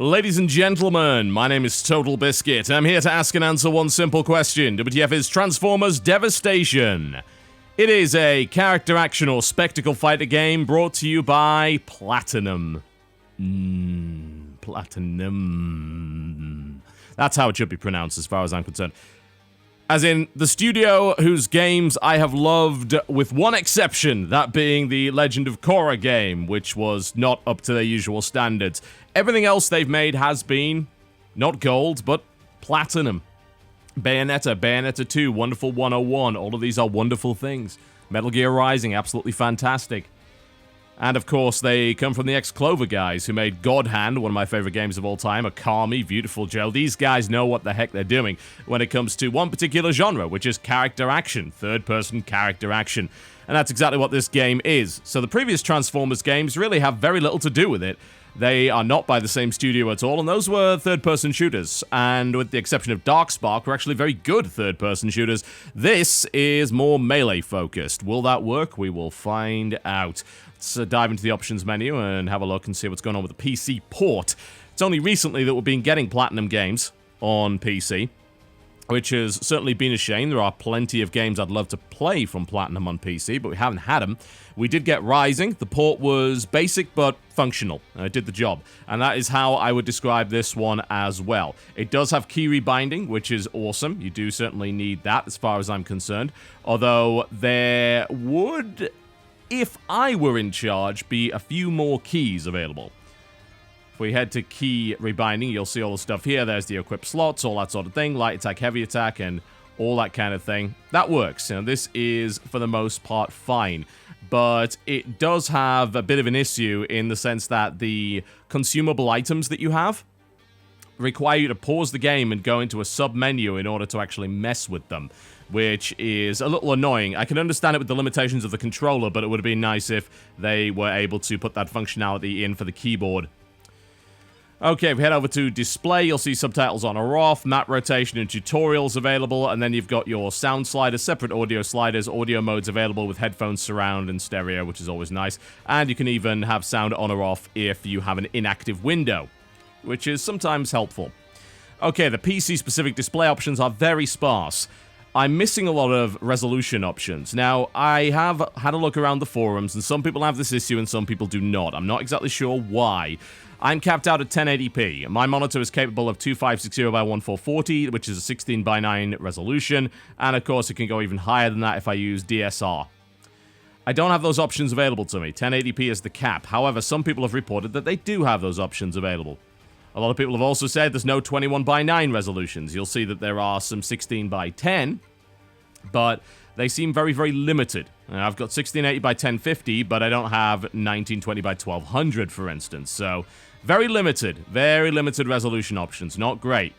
Ladies and gentlemen, my name is TotalBiscuit. I'm here to ask and answer one simple question. WTF is Transformers Devastation. It is a character action or spectacle fighter game brought to you by Platinum. Platinum. That's how it should be pronounced as far as I'm concerned. As in, the studio whose games I have loved with one exception, that being the Legend of Korra game, which was not up to their usual standards. Everything else they've made has been, not gold, but platinum. Bayonetta, Bayonetta 2, Wonderful 101, all of these are wonderful things. Metal Gear Rising, absolutely fantastic. And of course, they come from the ex-Clover guys who made God Hand, one of my favorite games of all time, Akami, Beautiful Joe. These guys know what the heck they're doing when it comes to one particular genre, which is character action, third-person character action. And that's exactly what this game is. So the previous Transformers games really have very little to do with it. They are not by the same studio at all, and those were third-person shooters. And with the exception of Darkspark, were actually very good third-person shooters. This is more melee-focused. Will that work? We will find out. Let's dive into the options menu and have a look and see what's going on with the PC port. It's only recently that we've been getting Platinum games on PC, which has certainly been a shame. There are plenty of games I'd love to play from Platinum on PC, but we haven't had them. We did get Rising. The port was basic but functional. It did the job. And that is how I would describe this one as well. It does have key rebinding, which is awesome. You do certainly need that as far as I'm concerned. Although there would, if I were in charge, be a few more keys available. If we head to key rebinding, you'll see all the stuff here. There's the equip slots, all that sort of thing. Light attack, heavy attack, and all that kind of thing. That works. You know, this is, for the most part, fine. But it does have a bit of an issue in the sense that the consumable items that you have require you to pause the game and go into a sub-menu in order to actually mess with them, which is a little annoying. I can understand it with the limitations of the controller, but it would have been nice if they were able to put that functionality in for the keyboard. Okay, if we head over to display, you'll see subtitles on or off, map rotation and tutorials available, and then you've got your sound sliders, separate audio sliders, audio modes available with headphones, surround, and stereo, which is always nice. And you can even have sound on or off if you have an inactive window, which is sometimes helpful. Okay, the PC-specific display options are very sparse. I'm missing a lot of resolution options. Now, I have had a look around the forums, and some people have this issue and some people do not. I'm not exactly sure why. I'm capped out at 1080p. My monitor is capable of 2560 by 1440, which is a 16 by 9 resolution, and of course it can go even higher than that if I use DSR. I don't have those options available to me. 1080p is the cap. However, some people have reported that they do have those options available. A lot of people have also said there's no 21 by 9 resolutions. You'll see that there are some 16 by 10, but they seem very, very limited. I've got 1680 by 1050, but I don't have 1920 by 1200, for instance. So, very limited resolution options. Not great.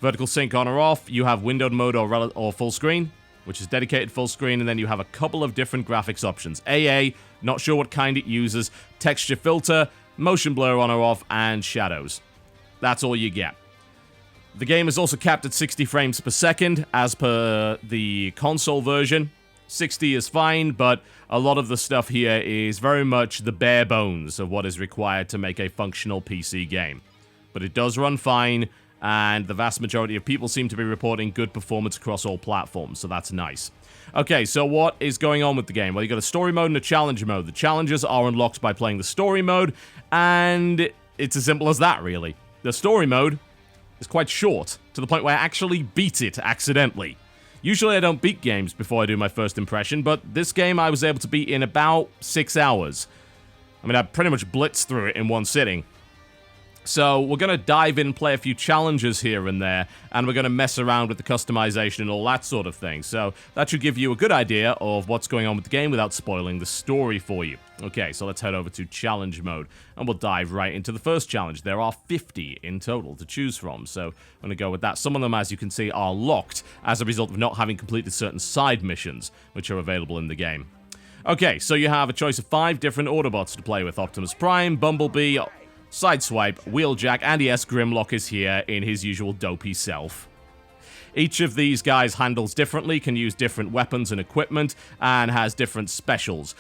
Vertical sync on or off. You have windowed mode or full screen, which is dedicated full screen, and then you have a couple of different graphics options. AA, not sure what kind it uses. Texture filter, motion blur on or off, and shadows. That's all you get. The game is also capped at 60 frames per second, as per the console version. 60 is fine, but a lot of the stuff here is very much the bare bones of what is required to make a functional PC game. But it does run fine, and the vast majority of people seem to be reporting good performance across all platforms, so that's nice. Okay, so what is going on with the game? Well, you've got a story mode and a challenge mode. The challenges are unlocked by playing the story mode, and it's as simple as that, really. The story mode is quite short, to the point where I actually beat it accidentally. Usually I don't beat games before I do my first impression, but this game I was able to beat in about 6 hours. I mean, I pretty much blitzed through it in one sitting. So we're going to dive in and play a few challenges here and there, and we're going to mess around with the customization and all that sort of thing. So that should give you a good idea of what's going on with the game without spoiling the story for you. Okay, so let's head over to challenge mode, and we'll dive right into the first challenge. There are 50 in total to choose from, so I'm going to go with that. Some of them, as you can see, are locked as a result of not having completed certain side missions, which are available in the game. Okay, so you have a choice of 5 different Autobots to play with. Optimus Prime, Bumblebee, Sideswipe, Wheeljack, and yes, Grimlock is here in his usual dopey self. Each of these guys handles differently, can use different weapons and equipment, and has different specials.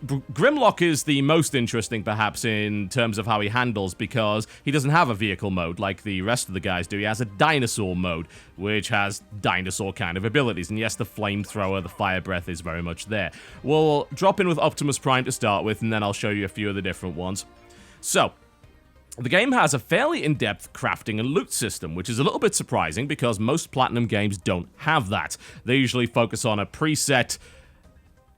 Grimlock is the most interesting, perhaps, in terms of how he handles, because he doesn't have a vehicle mode like the rest of the guys do. He has a dinosaur mode, which has dinosaur kind of abilities. And yes, the flamethrower, the fire breath is very much there. We'll drop in with Optimus Prime to start with, and then I'll show you a few of the different ones. So, the game has a fairly in-depth crafting and loot system, which is a little bit surprising because most Platinum games don't have that. They usually focus on a preset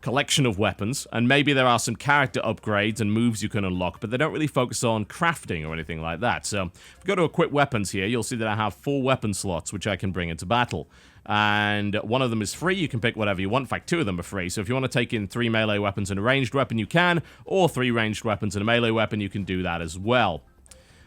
collection of weapons, and maybe there are some character upgrades and moves you can unlock, but they don't really focus on crafting or anything like that. So, if we go to equip weapons here, you'll see that I have 4 weapon slots, which I can bring into battle. And one of them is free. You can pick whatever you want. In fact, 2 of them are free. So if you want to take in 3 melee weapons and a ranged weapon, you can, or 3 ranged weapons and a melee weapon, you can do that as well.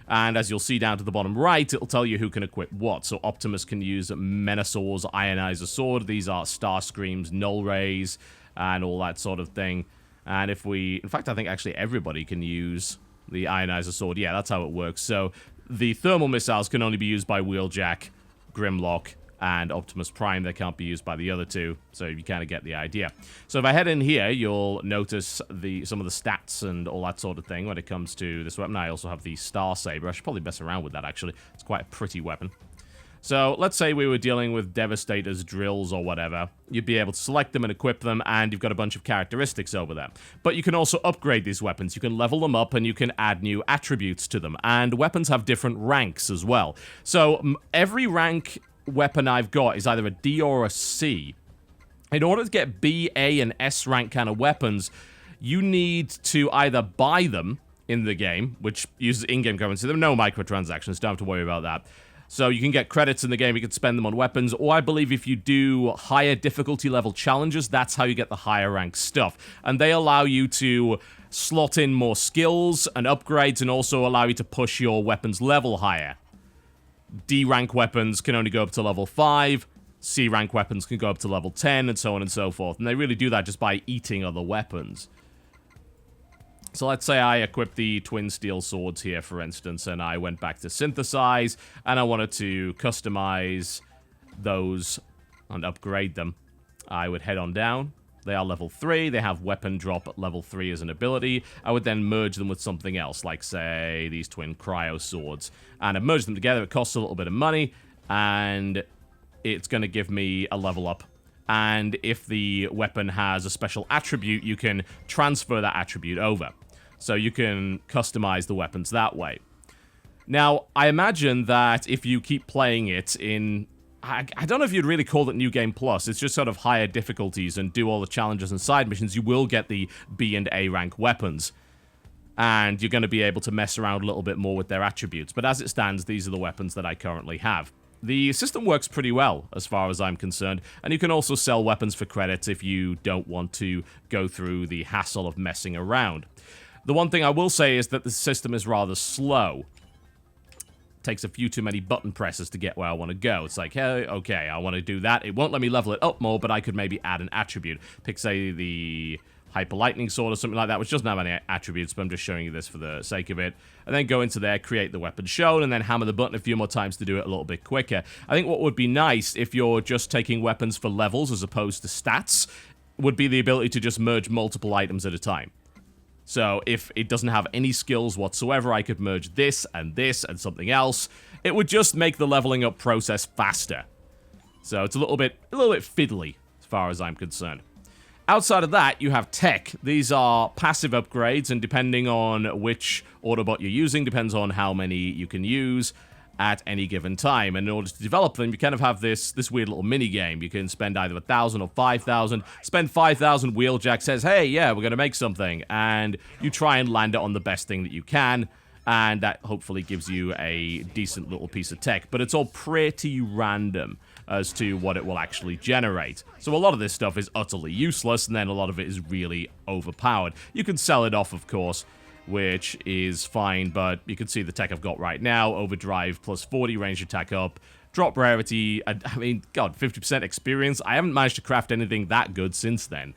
And as you'll see down to the bottom right, it'll tell you who can equip what. So Optimus can use Menasaw's Ionizer Sword. These are Starscream's Null Rays and all that sort of thing. And if we... In fact, I think actually everybody can use the Ionizer Sword. Yeah, that's how it works. So the thermal missiles can only be used by Wheeljack, Grimlock, and Optimus Prime. They can't be used by the other 2, so you kind of get the idea. So if I head in here, you'll notice some of the stats and all that sort of thing when it comes to this weapon. I also have the Star Saber. I should probably mess around with that, actually. It's quite a pretty weapon. So let's say we were dealing with Devastator's drills or whatever. You'd be able to select them and equip them, and you've got a bunch of characteristics over there. But you can also upgrade these weapons. You can level them up, and you can add new attributes to them. And weapons have different ranks as well. So every rank weapon I've got is either a D or a C. In order to get B, A, and S rank kind of weapons, you need to either buy them in the game, which uses in-game currency. There are no microtransactions, don't have to worry about that. So you can get credits in the game, you can spend them on weapons, or I believe if you do higher difficulty level challenges, that's how you get the higher rank stuff. And they allow you to slot in more skills and upgrades, and also allow you to push your weapons level higher. D rank weapons can only go up to level 5, C rank weapons can go up to level 10, and so on and so forth. And they really do that just by eating other weapons. So let's say I equipped the twin steel swords here, for instance, and I went back to synthesize, and I wanted to customize those and upgrade them. I would head on down. They are level 3. They have weapon drop at level 3 as an ability. I would then merge them with something else, like, say, these twin cryo swords. And I merge them together. It costs a little bit of money, and it's going to give me a level up. And if the weapon has a special attribute, you can transfer that attribute over. So you can customize the weapons that way. Now, I imagine that if you keep playing it in... I don't know if you'd really call it New Game Plus. It's just sort of higher difficulties and do all the challenges and side missions. You will get the B and A rank weapons. And you're going to be able to mess around a little bit more with their attributes. But as it stands, these are the weapons that I currently have. The system works pretty well, as far as I'm concerned, and you can also sell weapons for credits if you don't want to go through the hassle of messing around. The one thing I will say is that the system is rather slow. It takes a few too many button presses to get where I want to go. It's like, hey, okay, I want to do that. It won't let me level it up more, but I could maybe add an attribute. Pick, say, the Hyper Lightning Sword or something like that, which doesn't have any attributes, but I'm just showing you this for the sake of it. And then go into there, create the weapon shown, and then hammer the button a few more times to do it a little bit quicker. I think what would be nice if you're just taking weapons for levels as opposed to stats would be the ability to just merge multiple items at a time. So if it doesn't have any skills whatsoever, I could merge this and something else. It would just make the leveling up process faster. So it's a little bit fiddly as far as I'm concerned. Outside of that, you have tech. These are passive upgrades, and depending on which Autobot you're using, depends on how many you can use at any given time. And in order to develop them, you kind of have this weird little mini-game. You can spend either 1,000 or 5,000. Spend 5,000, Wheeljack says, hey, yeah, we're going to make something. And you try and land it on the best thing that you can, and that hopefully gives you a decent little piece of tech. But it's all pretty random as to what it will actually generate. So a lot of this stuff is utterly useless, and then a lot of it is really overpowered. You can sell it off, of course, which is fine, but you can see the tech I've got right now. Overdrive plus 40, range attack up, drop rarity, I mean, God, 50% experience. I haven't managed to craft anything that good since then.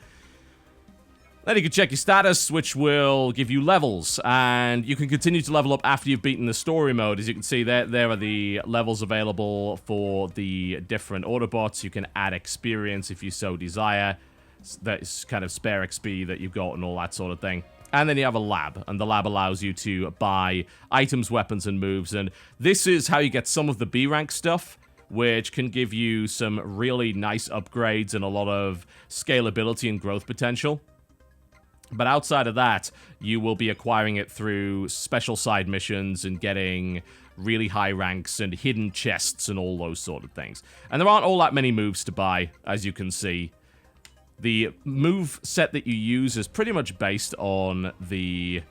Then you can check your status, which will give you levels, and you can continue to level up after you've beaten the story mode. As you can see, there are the levels available for the different Autobots. You can add experience if you so desire. that's kind of spare XP that you've got and all that sort of thing. And then you have a lab, and the lab allows you to buy items, weapons, and moves, and this is how you get some of the B rank stuff, which can give you some really nice upgrades and a lot of scalability and growth potential. But outside of that, you will be acquiring it through special side missions and getting really high ranks and hidden chests and all those sort of things. And there aren't all that many moves to buy, as you can see. The move set that you use is pretty much based on the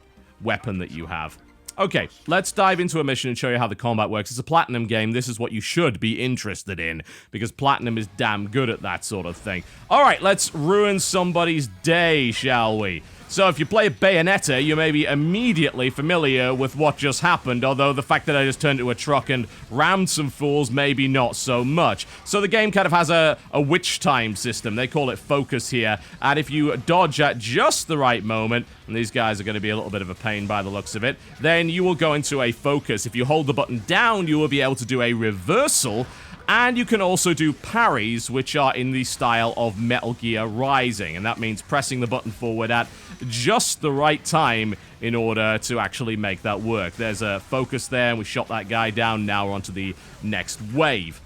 weapon that you have. Okay, let's dive into a mission and show you how the combat works. It's a Platinum game. This is what you should be interested in, because Platinum is damn good at that sort of thing. Alright, let's ruin somebody's day, shall we? So if you play Bayonetta, you may be immediately familiar with what just happened, although the fact that I just turned into a truck and rammed some fools, maybe not so much. So the game kind of has a witch time system. They call it focus here, and if you dodge at just the right moment, and these guys are going to be a little bit of a pain by the looks of it, then you will go into a focus. If you hold the button down, you will be able to do a reversal, and you can also do parries, which are in the style of Metal Gear Rising, and that means pressing the button forward at just the right time in order to actually make that work. There's a focus there, and we shot that guy down. Now we're on to the next wave.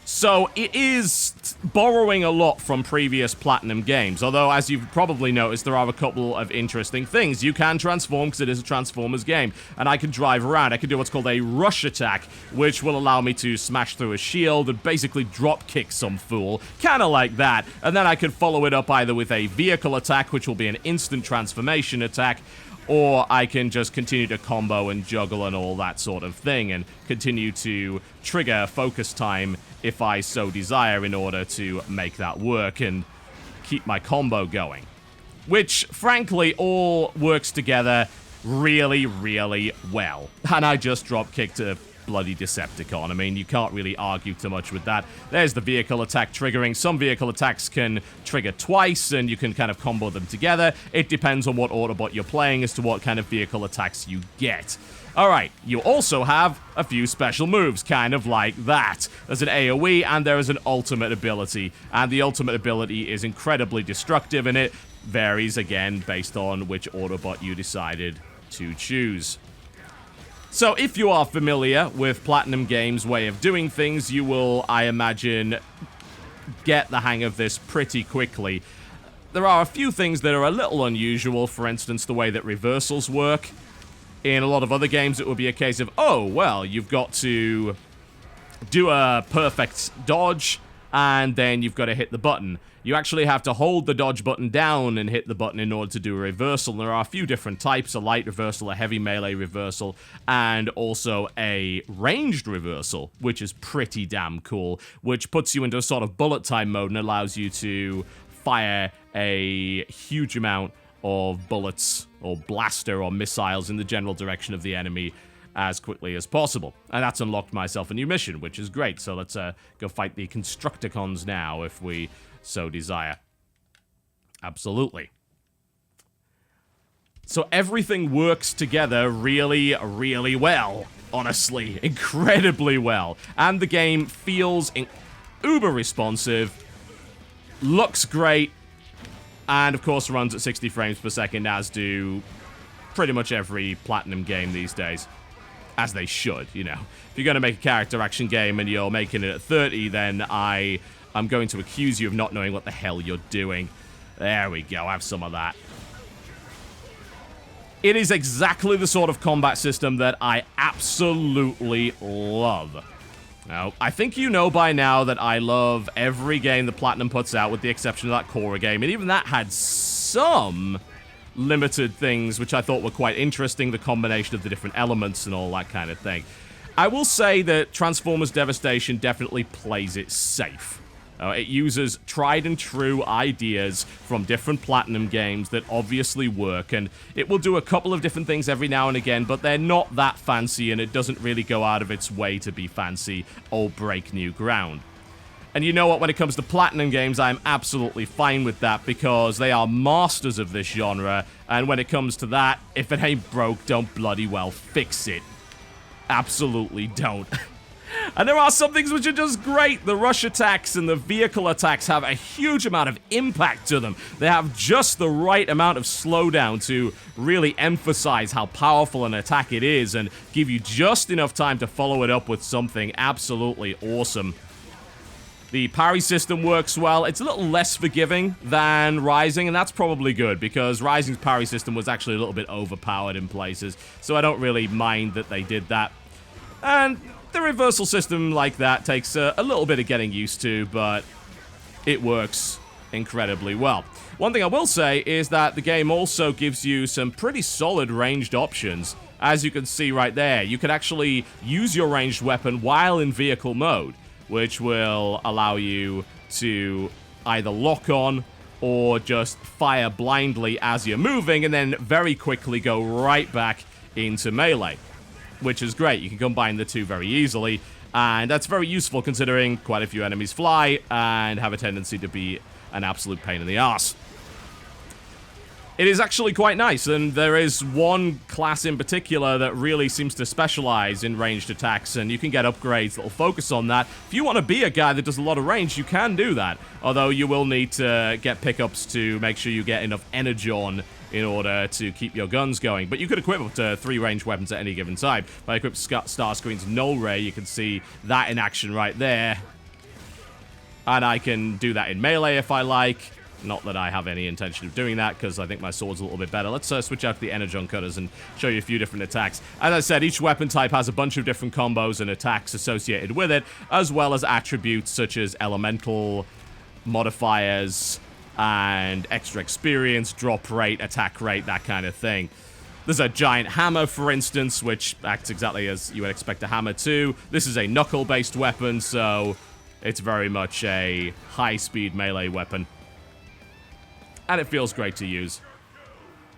So it is borrowing a lot from previous Platinum games, although as you've probably noticed, there are a couple of interesting things. You can transform because it is a Transformers game, and I can drive around. I can do what's called a rush attack, which will allow me to smash through a shield and basically drop kick some fool, kind of like that. And then I can follow it up either with a vehicle attack, which will be an instant transformation attack, or I can just continue to combo and juggle and all that sort of thing, and continue to trigger focus time if I so desire in order to make that work and keep my combo going. Which, frankly, all works together really, really well. And I just drop-kicked a bloody Decepticon. I mean, you can't really argue too much with that. There's the vehicle attack triggering. Some vehicle attacks can trigger twice, and you can kind of combo them together. It depends on what Autobot you're playing as to what kind of vehicle attacks you get. Alright, you also have a few special moves, kind of like that. There's an AoE, and there is an ultimate ability. And the ultimate ability is incredibly destructive, and it varies, again, based on which Autobot you decided to choose. So if you are familiar with Platinum Games' way of doing things, you will, I imagine, get the hang of this pretty quickly. There are a few things that are a little unusual, for instance, the way that reversals work. In a lot of other games, it would be a case of, oh, well, you've got to do a perfect dodge, and then you've got to hit the button. You actually have to hold the dodge button down and hit the button in order to do a reversal. There are a few different types, a light reversal, a heavy melee reversal, and also a ranged reversal, which is pretty damn cool, which puts you into a sort of bullet time mode and allows you to fire a huge amount of bullets or blaster or missiles in the general direction of the enemy as quickly as possible. And that's unlocked myself a new mission, which is great. So let's go fight the Constructicons now, if we so desire. Absolutely. So everything works together really, really well. Honestly, incredibly well. And the game feels uber responsive, looks great, and of course runs at 60 frames per second, as do pretty much every Platinum game these days. As they should, you know. If you're going to make a character action game and you're making it at 30, then I'm going to accuse you of not knowing what the hell you're doing. There we go, have some of that. It is exactly the sort of combat system that I absolutely love. Now, I think you know by now that I love every game that Platinum puts out, with the exception of that Korra game, and even that had some limited things which I thought were quite interesting, the combination of the different elements and all that kind of thing. I will say that Transformers Devastation definitely plays it safe. It uses tried and true ideas from different Platinum games that obviously work, and it will do a couple of different things every now and again, but they're not that fancy, and it doesn't really go out of its way to be fancy or break new ground. And you know what, when it comes to Platinum games, I'm absolutely fine with that, because they are masters of this genre, and when it comes to that, if it ain't broke, don't bloody well fix it. Absolutely don't. And there are some things which are just great. The rush attacks and the vehicle attacks have a huge amount of impact to them. They have just the right amount of slowdown to really emphasize how powerful an attack it is and give you just enough time to follow it up with something absolutely awesome. The parry system works well. It's a little less forgiving than Rising, and that's probably good, because Rising's parry system was actually a little bit overpowered in places, so I don't really mind that they did that. And the reversal system like that takes a little bit of getting used to, but it works incredibly well. One thing I will say is that the game also gives you some pretty solid ranged options. As you can see right there, you can actually use your ranged weapon while in vehicle mode, which will allow you to either lock on or just fire blindly as you're moving and then very quickly go right back into melee, which is great. You can combine the two very easily, and that's very useful considering quite a few enemies fly and have a tendency to be an absolute pain in the arse. It is actually quite nice, and there is one class in particular that really seems to specialize in ranged attacks, and you can get upgrades that will focus on that. If you want to be a guy that does a lot of range, you can do that, although you will need to get pickups to make sure you get enough energon in order to keep your guns going. But you could equip up to 3 ranged weapons at any given time. If I equip Starscream's Null Ray, you can see that in action right there. And I can do that in melee if I like. Not that I have any intention of doing that, because I think my sword's a little bit better. Let's switch out to the Energon Cutters and show you a few different attacks. As I said, each weapon type has a bunch of different combos and attacks associated with it, as well as attributes such as elemental modifiers and extra experience, drop rate, attack rate, that kind of thing. There's a giant hammer, for instance, which acts exactly as you would expect a hammer to. This is a knuckle-based weapon, so it's very much a high-speed melee weapon. And it feels great to use.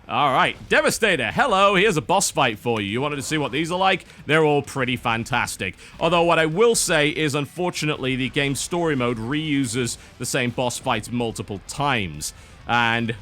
Alright, Devastator, hello, here's a boss fight for you. You wanted to see what these are like? They're all pretty fantastic. Although what I will say is, unfortunately, the game's story mode reuses the same boss fights multiple times. And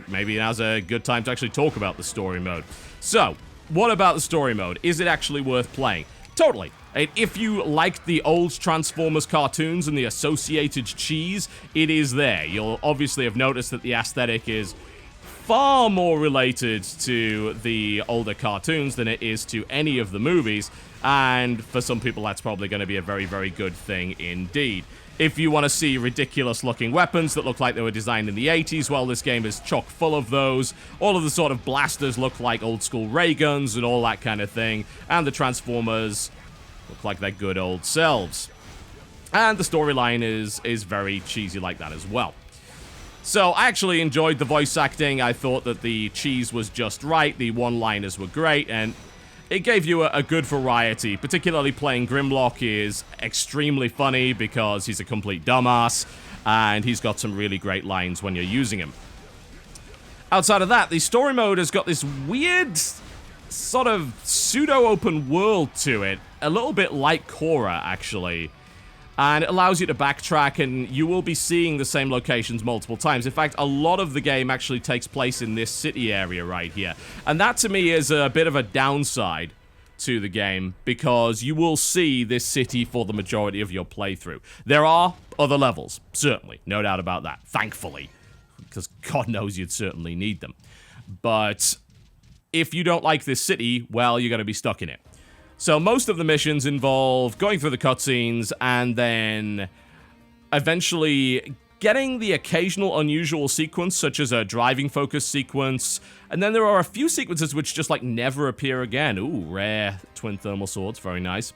maybe now's a good time to actually talk about the story mode. So, what about the story mode? Is it actually worth playing? Totally. If you liked the old Transformers cartoons and the associated cheese, it is there. You'll obviously have noticed that the aesthetic is far more related to the older cartoons than it is to any of the movies, and for some people that's probably going to be a very, very good thing indeed. If you want to see ridiculous-looking weapons that look like they were designed in the 80s, well, this game is chock full of those. All of the sort of blasters look like old-school ray guns and all that kind of thing, and the Transformers look like their good old selves. And the storyline is very cheesy like that as well. So, I actually enjoyed the voice acting. I thought that the cheese was just right, the one-liners were great, and it gave you a good variety. Particularly playing Grimlock is extremely funny because he's a complete dumbass, and he's got some really great lines when you're using him. Outside of that, the story mode has got this weird sort of pseudo-open world to it, a little bit like Korra, actually. And it allows you to backtrack, and you will be seeing the same locations multiple times. In fact, a lot of the game actually takes place in this city area right here. And that, to me, is a bit of a downside to the game, because you will see this city for the majority of your playthrough. There are other levels, certainly, no doubt about that, thankfully, because God knows you'd certainly need them. But if you don't like this city, well, you're going to be stuck in it. So most of the missions involve going through the cutscenes and then eventually getting the occasional unusual sequence, such as a driving focus sequence. And then there are a few sequences which just like never appear again. Ooh, rare twin thermal swords, very nice.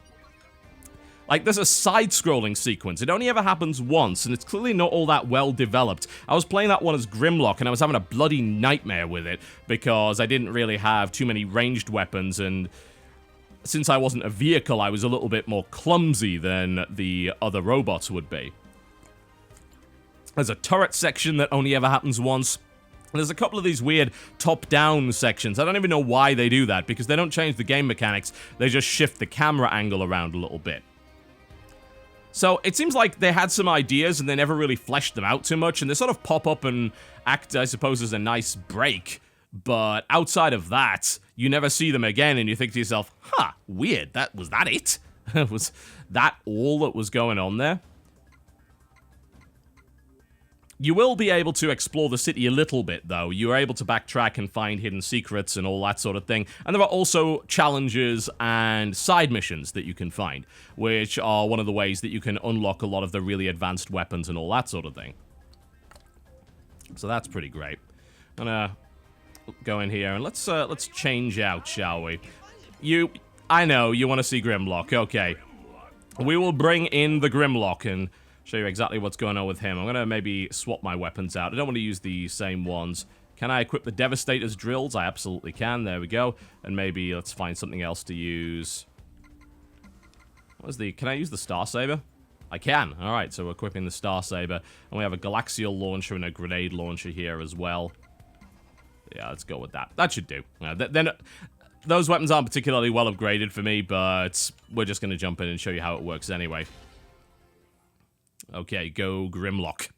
Like, there's a side-scrolling sequence. It only ever happens once, and it's clearly not all that well developed. I was playing that one as Grimlock, and I was having a bloody nightmare with it because I didn't really have too many ranged weapons, and since I wasn't a vehicle, I was a little bit more clumsy than the other robots would be. There's a turret section that only ever happens once. And there's a couple of these weird top-down sections. I don't even know why they do that, because they don't change the game mechanics. They just shift the camera angle around a little bit. So it seems like they had some ideas and they never really fleshed them out too much, and they sort of pop up and act, I suppose, as a nice break. But outside of that, you never see them again, and you think to yourself, huh, weird, was that it? Was that all that was going on there? You will be able to explore the city a little bit, though. You are able to backtrack and find hidden secrets and all that sort of thing. And there are also challenges and side missions that you can find, which are one of the ways that you can unlock a lot of the really advanced weapons and all that sort of thing. So that's pretty great. I'm gonna go in here and let's change out, shall we? I know you want to see Grimlock. Okay, we will bring in the Grimlock and show you exactly what's going on with him. I'm gonna maybe swap my weapons out. I don't want to use the same ones. Can I equip the Devastator's drills? I absolutely can. There we go. And maybe let's find something else to use. Can I use the Star Saber? I can. Alright, so we're equipping the Star Saber. And we have a Galaxial launcher and a grenade launcher here as well. Yeah, let's go with that. That should do. Those weapons aren't particularly well upgraded for me, but we're just going to jump in and show you how it works anyway. Okay, go Grimlock.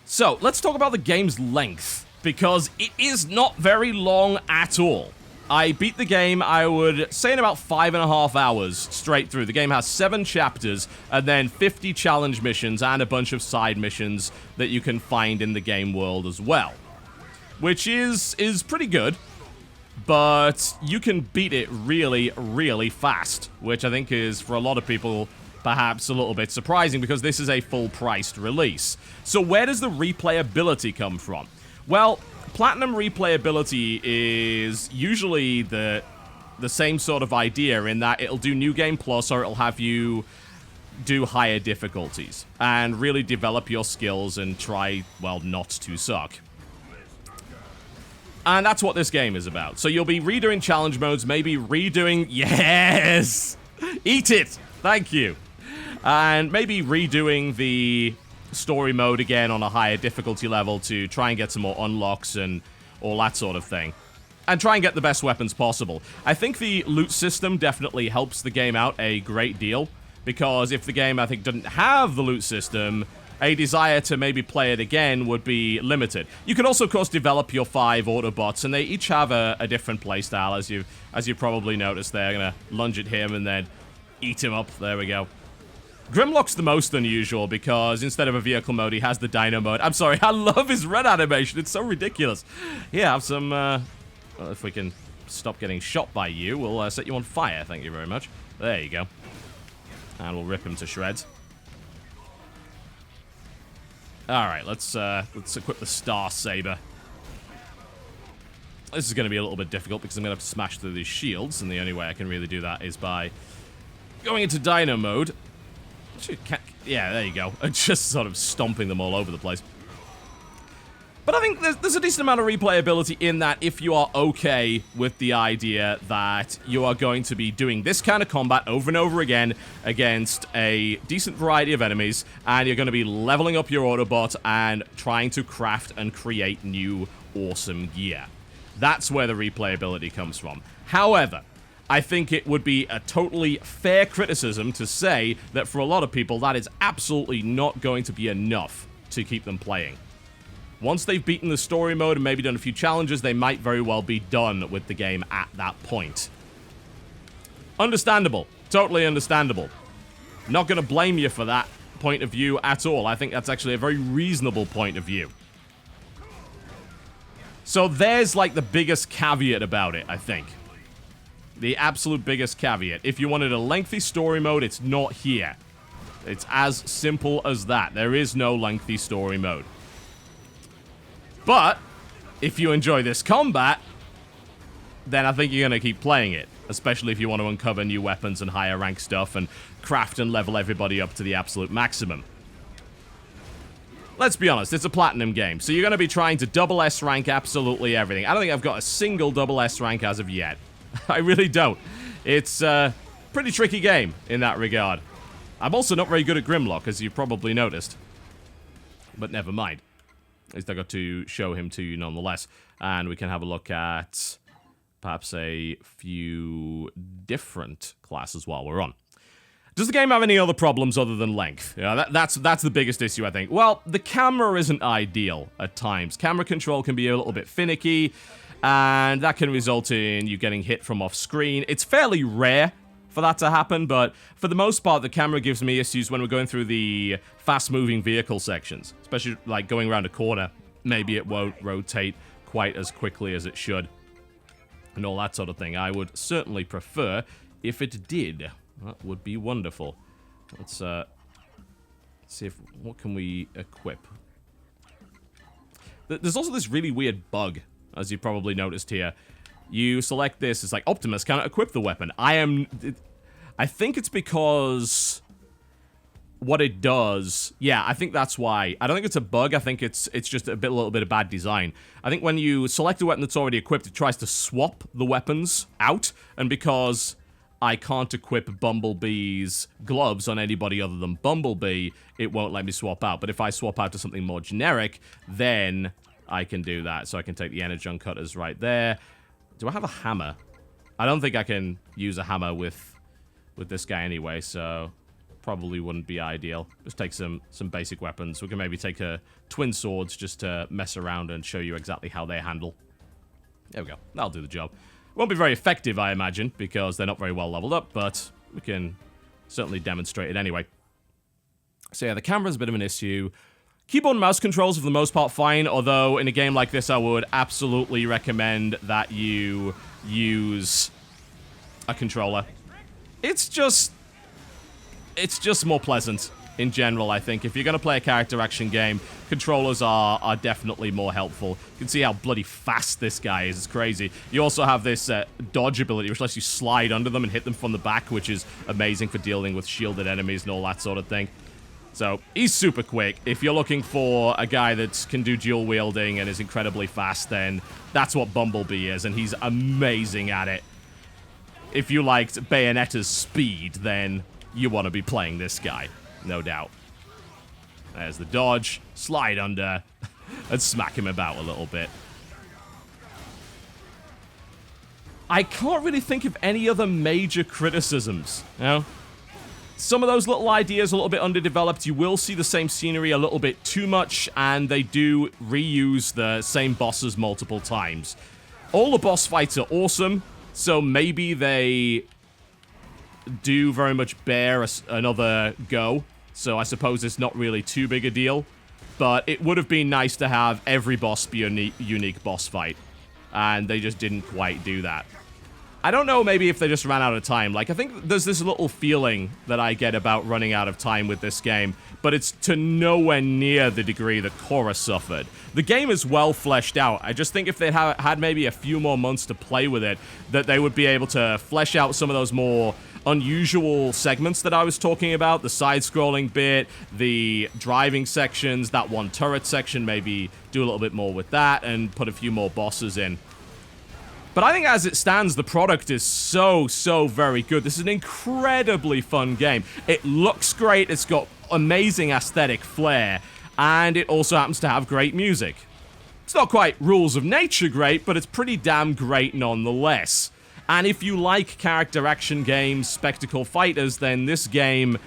So, let's talk about the game's length, because it is not very long at all. I beat the game, I would say, in about 5.5 hours straight through. The game has 7 chapters, and then 50 challenge missions, and a bunch of side missions that you can find in the game world as well. Which is pretty good, but you can beat it really, really fast, which I think is, for a lot of people, perhaps a little bit surprising, because this is a full-priced release. So where does the replayability come from? Well, Platinum replayability is usually the same sort of idea, in that it'll do New Game Plus, or it'll have you do higher difficulties, and really develop your skills and try, well, not to suck. And that's what this game is about. So you'll be redoing challenge modes, maybe redoing... Yes! Eat it! Thank you. And maybe redoing the story mode again on a higher difficulty level to try and get some more unlocks and all that sort of thing. And try and get the best weapons possible. I think the loot system definitely helps the game out a great deal, because if the game, I think, didn't have the loot system, a desire to maybe play it again would be limited. You can also, of course, develop your 5 Autobots, and they each have a different playstyle, as you probably noticed there. I'm gonna lunge at him and then eat him up. There we go. Grimlock's the most unusual, because instead of a vehicle mode, he has the Dino mode. I'm sorry, I love his red animation. It's so ridiculous. Yeah, have some, well, if we can stop getting shot by you, we'll set you on fire. Thank you very much. There you go. And we'll rip him to shreds. Alright, let's equip the Star Saber. This is going to be a little bit difficult, because I'm going to have to smash through these shields, and the only way I can really do that is by going into Dino mode. Yeah, there you go. Just sort of stomping them all over the place. But I think there's a decent amount of replayability in that, if you are okay with the idea that you are going to be doing this kind of combat over and over again against a decent variety of enemies, and you're going to be leveling up your Autobot and trying to craft and create new awesome gear. That's where the replayability comes from. However, I think it would be a totally fair criticism to say that for a lot of people, that is absolutely not going to be enough to keep them playing. Once they've beaten the story mode and maybe done a few challenges, they might very well be done with the game at that point. Understandable. Totally understandable. Not going to blame you for that point of view at all. I think that's actually a very reasonable point of view. So there's like the biggest caveat about it, I think. The absolute biggest caveat. If you wanted a lengthy story mode, it's not here. It's as simple as that. There is no lengthy story mode. But, if you enjoy this combat, then I think you're going to keep playing it. Especially if you want to uncover new weapons and higher rank stuff and craft and level everybody up to the absolute maximum. Let's be honest, it's a Platinum game, so you're going to be trying to double S rank absolutely everything. I don't think I've got a single double S rank as of yet. I really don't. It's a pretty tricky game in that regard. I'm also not very good at Grimlock, as you've probably noticed. But never mind. At least I got to show him to you nonetheless. And we can have a look at perhaps a few different classes while we're on. Does the game have any other problems other than length? Yeah, that's the biggest issue, I think. Well, the camera isn't ideal at times. Camera control can be a little bit finicky. and that can result in you getting hit from off screen. It's fairly rare for that to happen, but for the most part, the camera gives me issues when we're going through the fast-moving vehicle sections, especially like going around a corner. Maybe it won't rotate quite as quickly as it should, and all that sort of thing. I would certainly prefer if it did. That would be wonderful. Let's see if what can we equip. There's also this really weird bug, as you probably noticed here. You select this, it's like, Optimus cannot equip the weapon. I think it's because what it does, yeah, I think that's why. I don't think it's a bug, I think it's just a little bit of bad design. I think when you select a weapon that's already equipped, it tries to swap the weapons out, and because I can't equip Bumblebee's gloves on anybody other than Bumblebee, it won't let me swap out. But if I swap out to something more generic, then I can do that. So I can take the energon cutters right there. Do I have a hammer? I don't think I can use a hammer with this guy anyway, so probably wouldn't be ideal. Just take some basic weapons. We can maybe take twin swords just to mess around and show you exactly how they handle. There we go. That'll do the job. Won't be very effective, I imagine, because they're not very well leveled up, but we can certainly demonstrate it anyway. So yeah, the camera's a bit of an issue. Keyboard and mouse controls, for the most part, fine, although in a game like this, I would absolutely recommend that you use a controller. It's just more pleasant in general, I think. If you're going to play a character action game, controllers are definitely more helpful. You can see how bloody fast this guy is. It's crazy. You also have this dodge ability, which lets you slide under them and hit them from the back, which is amazing for dealing with shielded enemies and all that sort of thing. So, he's super quick. If you're looking for a guy that can do dual wielding and is incredibly fast, then that's what Bumblebee is, and he's amazing at it. If you liked Bayonetta's speed, then you want to be playing this guy. No doubt. There's the dodge, slide under, and smack him about a little bit. I can't really think of any other major criticisms, you know? Some of those little ideas are a little bit underdeveloped. You will see the same scenery a little bit too much, and they do reuse the same bosses multiple times. All the boss fights are awesome, so maybe they do very much bear another go. So I suppose it's not really too big a deal. But it would have been nice to have every boss be a unique boss fight. And they just didn't quite do that. I don't know, maybe if they just ran out of time. Like, I think there's this little feeling that I get about running out of time with this game, but it's to nowhere near the degree that Korra suffered. The game is well fleshed out. I just think if they had maybe a few more months to play with it, that they would be able to flesh out some of those more unusual segments that I was talking about, the side-scrolling bit, the driving sections, that one turret section, maybe do a little bit more with that, and put a few more bosses in. But I think as it stands, the product is so very good. This is an incredibly fun game. It looks great, it's got amazing aesthetic flair, and it also happens to have great music. It's not quite Rules of Nature great, but it's pretty damn great nonetheless. And if you like character action games, spectacle fighters, then this game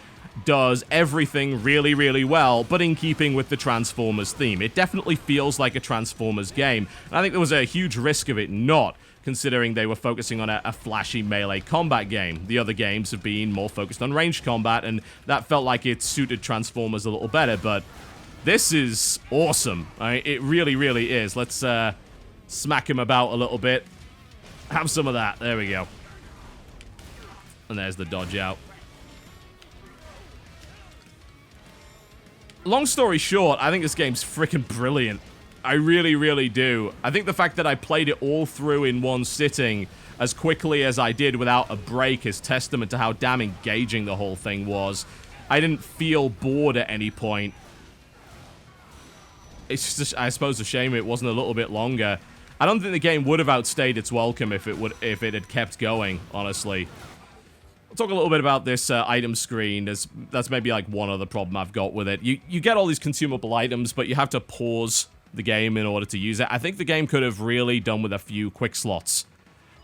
does everything really well, but in keeping with the Transformers theme. It definitely feels like a Transformers game, and I think there was a huge risk of it not, considering they were focusing on a flashy melee combat game. The other games have been more focused on ranged combat, and that felt like it suited Transformers a little better, but this is awesome. It really is. Let's smack him about a little bit. Have some of that. There we go. And there's the dodge out. Long story short, I think this game's freaking brilliant. I really do. I think the fact that I played it all through in one sitting as quickly as I did without a break is testament to how damn engaging the whole thing was. I didn't feel bored at any point. It's just, I suppose, a shame it wasn't a little bit longer. I don't think the game would have outstayed its welcome if it had kept going, honestly. I'll talk a little bit about this item screen. That's maybe like one other problem I've got with it. You get all these consumable items, but you have to pause the game in order to use it. I think the game could have really done with a few quick slots.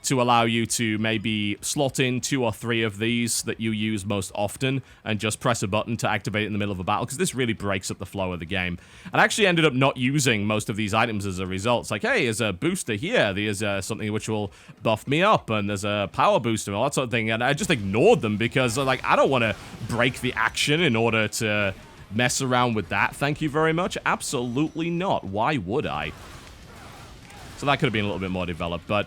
to allow you to maybe slot in 2 or 3 of these that you use most often and just press a button to activate it in the middle of a battle, because this really breaks up the flow of the game. And I actually ended up not using most of these items as a result. It's like, hey, there's a booster here, there's something which will buff me up, and there's a power booster and all that sort of thing, and I just ignored them because, like, I don't want to break the action in order to mess around with that. Thank you very much. Absolutely not. Why would I? So that could have been a little bit more developed, but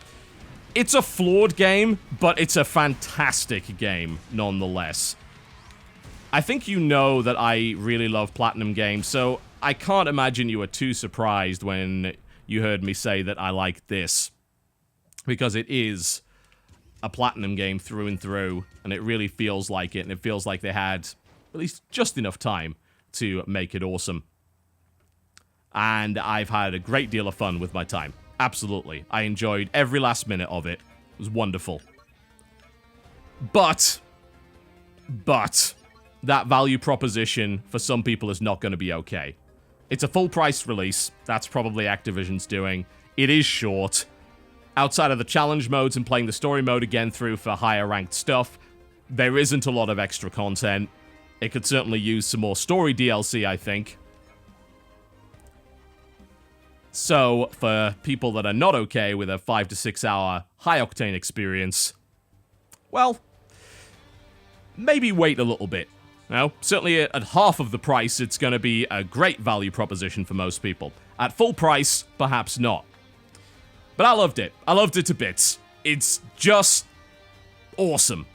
it's a flawed game, but it's a fantastic game nonetheless. I think you know that I really love Platinum games, so I can't imagine you were too surprised when you heard me say that I like this, because it is a Platinum game through and through, and it really feels like it, and it feels like they had at least just enough time to make it awesome. And I've had a great deal of fun with my time. Absolutely. I enjoyed every last minute of it. It was wonderful. But that value proposition for some people is not going to be okay. It's a full price release. That's probably Activision's doing. It is short. Outside of the challenge modes and playing the story mode again through for higher ranked stuff, there isn't a lot of extra content. It could certainly use some more story DLC, I think. So, for people that are not okay with a 5 to 6 hour high-octane experience, well, maybe wait a little bit. Certainly at half of the price, it's going to be a great value proposition for most people. At full price, perhaps not. But I loved it. I loved it to bits. It's just awesome.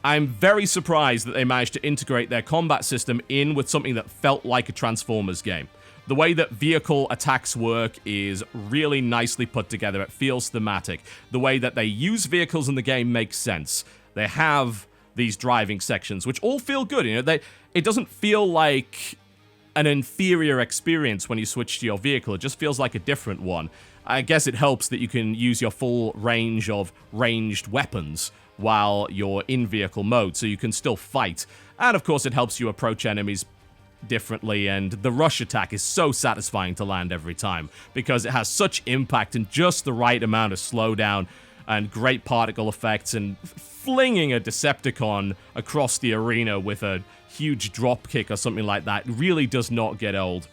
I'm very surprised that they managed to integrate their combat system in with something that felt like a Transformers game. The way that vehicle attacks work is really nicely put together. It feels thematic. The way that they use vehicles in the game makes sense. They have these driving sections, which all feel good. You know, it doesn't feel like an inferior experience when you switch to your vehicle. It just feels like a different one. I guess it helps that you can use your full range of ranged weapons while you're in vehicle mode, so you can still fight. And of course, it helps you approach enemies differently, and the rush attack is so satisfying to land every time because it has such impact and just the right amount of slowdown and great particle effects, and flinging a Decepticon across the arena with a huge drop kick or something like that really does not get old.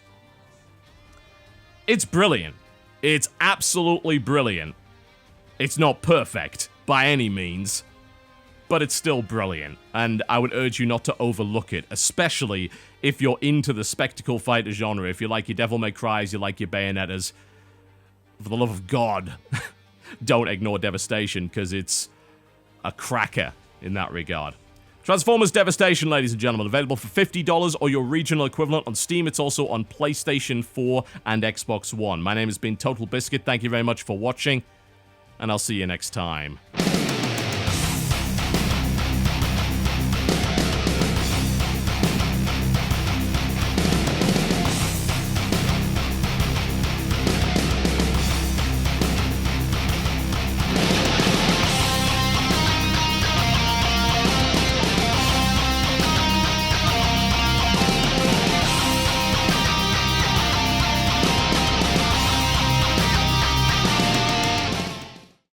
It's brilliant. It's absolutely brilliant. It's not perfect by any means, but it's still brilliant, and I would urge you not to overlook it, especially if you're into the spectacle fighter genre. If you like your Devil May Cry's, you like your Bayonettas, for the love of God, don't ignore Devastation, because it's a cracker in that regard. Transformers Devastation, ladies and gentlemen, available for $50 or your regional equivalent on Steam. It's also on PlayStation 4 and Xbox One. My name has been TotalBiscuit. Thank you very much for watching, and I'll see you next time.